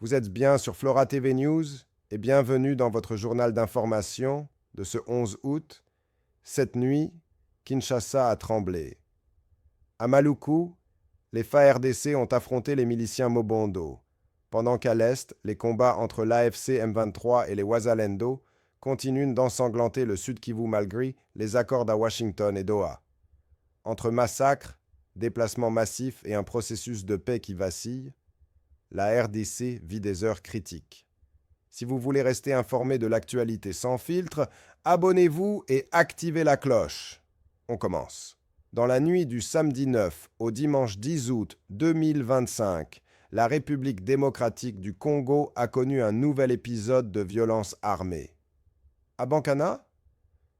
Vous êtes bien sur Flora TV News et bienvenue dans votre journal d'information de ce 11 août. Cette nuit, Kinshasa a tremblé. À Maluku, les FARDC ont affronté les miliciens Mobondo, pendant qu'à l'est, les combats entre l'AFC M23 et les Wazalendo continuent d'ensanglanter le Sud Kivu malgré les accords à Washington et Doha. Entre massacres, déplacements massifs et un processus de paix qui vacille, la RDC vit des heures critiques. Si vous voulez rester informé de l'actualité sans filtre, abonnez-vous et activez la cloche. On commence. Dans la nuit du samedi 9 au dimanche 10 août 2025, la République démocratique du Congo a connu un nouvel épisode de violence armée. À Bankana,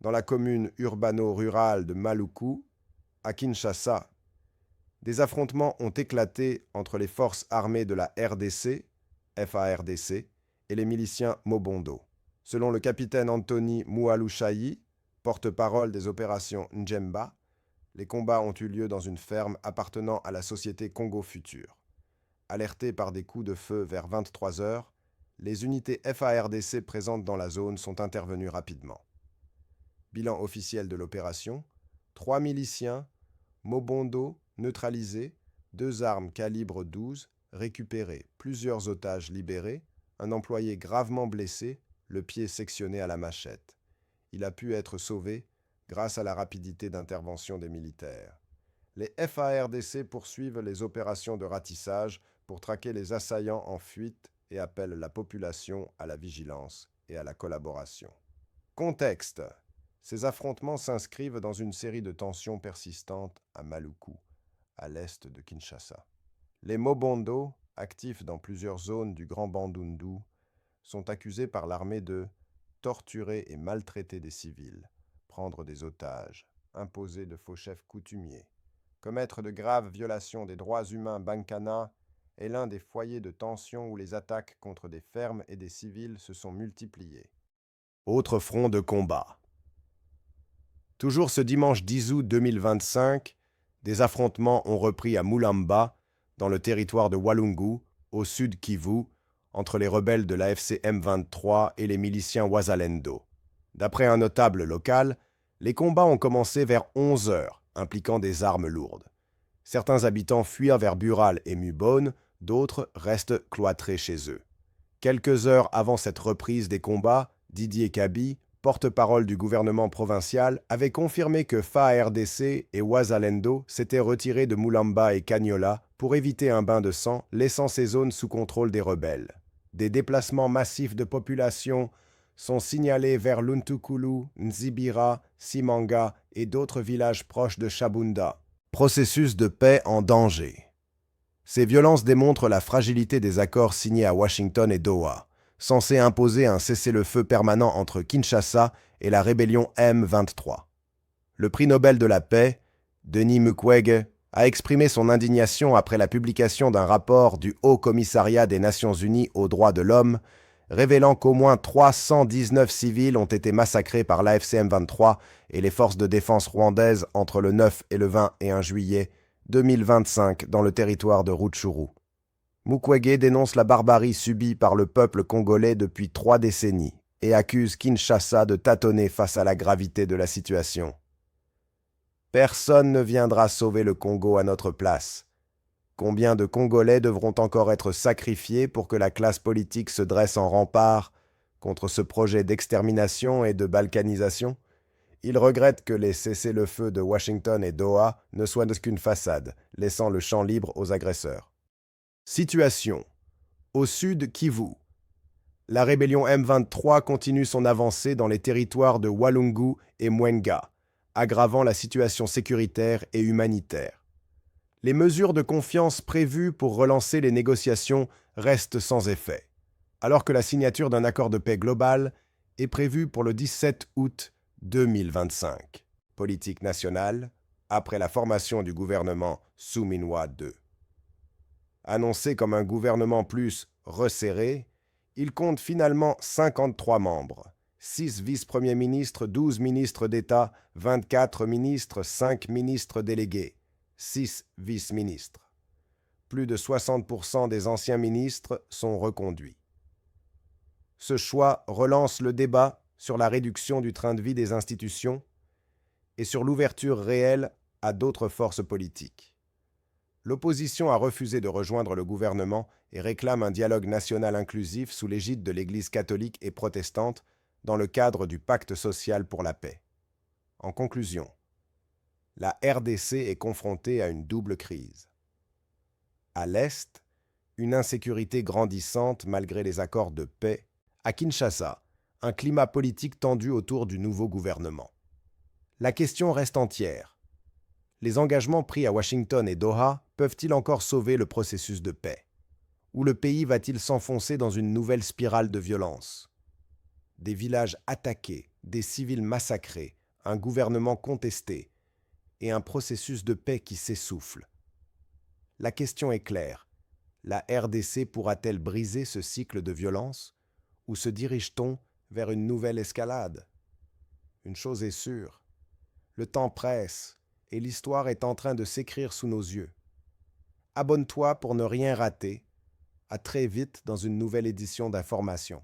dans la commune urbano-rurale de Maluku, à Kinshasa, des affrontements ont éclaté entre les forces armées de la RDC, FARDC, et les miliciens Mobondo. Selon le capitaine Anthony Moualouchaï, porte-parole des opérations Njemba, les combats ont eu lieu dans une ferme appartenant à la société Congo Futur. Alertées par des coups de feu vers 23 heures, les unités FARDC présentes dans la zone sont intervenues rapidement. Bilan officiel de l'opération, 3 miliciens, Mobondo, neutralisés, 2 armes calibre 12, récupérées, plusieurs otages libérés, un employé gravement blessé, le pied sectionné à la machette. Il a pu être sauvé grâce à la rapidité d'intervention des militaires. Les FARDC poursuivent les opérations de ratissage pour traquer les assaillants en fuite et appellent la population à la vigilance et à la collaboration. Contexte. Ces affrontements s'inscrivent dans une série de tensions persistantes à Maluku, à l'est de Kinshasa. Les Mobondo, actifs dans plusieurs zones du Grand Bandundu, sont accusés par l'armée de torturer et maltraiter des civils, prendre des otages, imposer de faux chefs coutumiers, commettre de graves violations des droits humains. Bankana est l'un des foyers de tension où les attaques contre des fermes et des civils se sont multipliées. Autre front de combat. Toujours ce dimanche 10 août 2025, des affrontements ont repris à Mulamba, dans le territoire de Walungu, au sud Kivu, entre les rebelles de l'AFC M23 et les miliciens Wazalendo. D'après un notable local, les combats ont commencé vers 11 heures, impliquant des armes lourdes. Certains habitants fuirent vers Bural et Mubone, d'autres restent cloîtrés chez eux. Quelques heures avant cette reprise des combats, Didier Kabi, porte-parole du gouvernement provincial, avait confirmé que FARDC et Wazalendo s'étaient retirés de Mulamba et Kanyola pour éviter un bain de sang, laissant ces zones sous contrôle des rebelles. Des déplacements massifs de population sont signalés vers Luntukulu, Nzibira, Simanga et d'autres villages proches de Shabunda. Processus de paix en danger. Ces violences démontrent la fragilité des accords signés à Washington et Doha, censés imposer un cessez-le-feu permanent entre Kinshasa et la rébellion M23. Le prix Nobel de la paix, Denis Mukwege, a exprimé son indignation après la publication d'un rapport du Haut Commissariat des Nations Unies aux droits de l'homme, révélant qu'au moins 319 civils ont été massacrés par l'AFC M23 et les forces de défense rwandaises entre le 9 et le 21 juillet 2025 dans le territoire de Rutshuru. Mukwege dénonce la barbarie subie par le peuple congolais depuis 3 décennies et accuse Kinshasa de tâtonner face à la gravité de la situation. Personne ne viendra sauver le Congo à notre place. Combien de Congolais devront encore être sacrifiés pour que la classe politique se dresse en rempart contre ce projet d'extermination et de balkanisation? Il regrette que les cessez-le-feu de Washington et Doha ne soient qu'une façade, laissant le champ libre aux agresseurs. Situation. Au sud Kivu. La rébellion M23 continue son avancée dans les territoires de Walungu et Mwenga, aggravant la situation sécuritaire et humanitaire. Les mesures de confiance prévues pour relancer les négociations restent sans effet, alors que la signature d'un accord de paix global est prévue pour le 17 août 2025. Politique nationale, après la formation du gouvernement Souminwa II. Annoncé comme un gouvernement plus resserré, il compte finalement 53 membres, 6 vice-premiers ministres, 12 ministres d'État, 24 ministres, 5 ministres délégués, 6 vice-ministres. plus de 60% des anciens ministres sont reconduits. Ce choix relance le débat sur la réduction du train de vie des institutions et sur l'ouverture réelle à d'autres forces politiques. L'opposition a refusé de rejoindre le gouvernement et réclame un dialogue national inclusif sous l'égide de l'Église catholique et protestante dans le cadre du Pacte social pour la paix. En conclusion, la RDC est confrontée à une double crise. À l'Est, une insécurité grandissante malgré les accords de paix. À Kinshasa, un climat politique tendu autour du nouveau gouvernement. La question reste entière. Les engagements pris à Washington et Doha peuvent-ils encore sauver le processus de paix? Ou le pays va-t-il s'enfoncer dans une nouvelle spirale de violence? Des villages attaqués, des civils massacrés, un gouvernement contesté et un processus de paix qui s'essouffle. La question est claire. La RDC pourra-t-elle briser ce cycle de violence? Ou se dirige-t-on vers une nouvelle escalade? Une chose est sûre, le temps presse et l'histoire est en train de s'écrire sous nos yeux. Abonne-toi pour ne rien rater. À très vite dans une nouvelle édition d'Information.